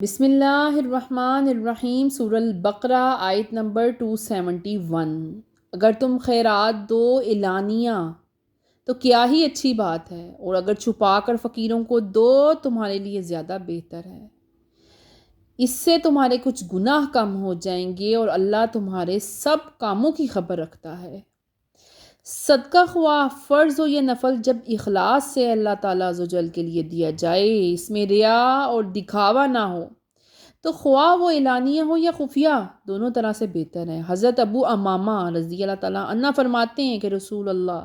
بسم اللہ الرحمن الرحیم، سورہ البقرہ آیت نمبر 271۔ اگر تم خیرات دو اعلانیہ تو کیا ہی اچھی بات ہے، اور اگر چھپا کر فقیروں کو دو تمہارے لیے زیادہ بہتر ہے۔ اس سے تمہارے کچھ گناہ کم ہو جائیں گے، اور اللہ تمہارے سب کاموں کی خبر رکھتا ہے۔ صدقہ خواہ فرض ہو یا نفل، جب اخلاص سے اللہ تعالیٰ عز و جل کے لیے دیا جائے، اس میں ریا اور دکھاوا نہ ہو، تو خواہ وہ اعلانیہ ہو یا خفیہ، دونوں طرح سے بہتر ہے۔ حضرت ابو امامہ رضی اللہ تعالیٰ عنہ فرماتے ہیں کہ رسول اللہ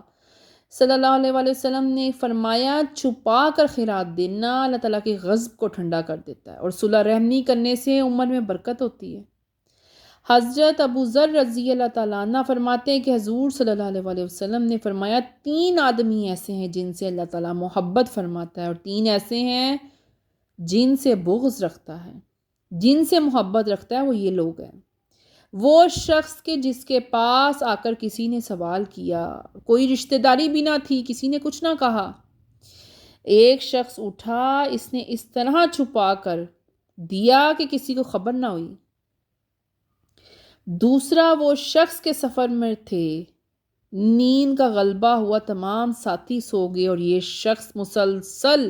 صلی اللہ علیہ وآلہ وسلم نے فرمایا، چھپا کر خیرات دینا اللہ تعالیٰ کے غضب کو ٹھنڈا کر دیتا ہے، اور صلح رحمی کرنے سے عمر میں برکت ہوتی ہے۔ حضرت ابو ذر رضی اللہ تعالیٰ عنہ فرماتے ہیں کہ حضور صلی اللہ علیہ وآلہ وسلم نے فرمایا، 3 آدمی ایسے ہیں جن سے اللہ تعالیٰ محبت فرماتا ہے، اور 3 ایسے ہیں جن سے بغض رکھتا ہے۔ جن سے محبت رکھتا ہے وہ یہ لوگ ہیں: وہ شخص کے جس کے پاس آ کر کسی نے سوال کیا، کوئی رشتہ داری بھی نہ تھی، کسی نے کچھ نہ کہا، ایک شخص اٹھا، اس نے اس طرح چھپا کر دیا کہ کسی کو خبر نہ ہوئی۔ دوسرا، وہ شخص کے سفر میں تھے، نیند کا غلبہ ہوا، تمام ساتھی سو گئے، اور یہ شخص مسلسل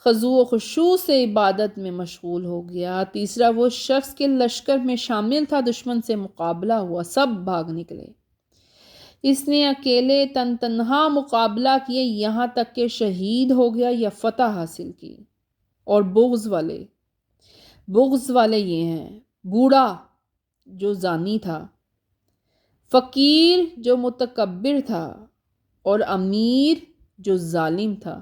خضوع و خشوع سے عبادت میں مشغول ہو گیا۔ تیسرا، وہ شخص کے لشکر میں شامل تھا، دشمن سے مقابلہ ہوا، سب بھاگ نکلے، اس نے اکیلے تنہا مقابلہ کیے، یہاں تک کہ شہید ہو گیا یا فتح حاصل کی۔ اور بغض والے یہ ہیں: بوڑھا جو زانی تھا، فقیر جو متکبر تھا، اور امیر جو ظالم تھا۔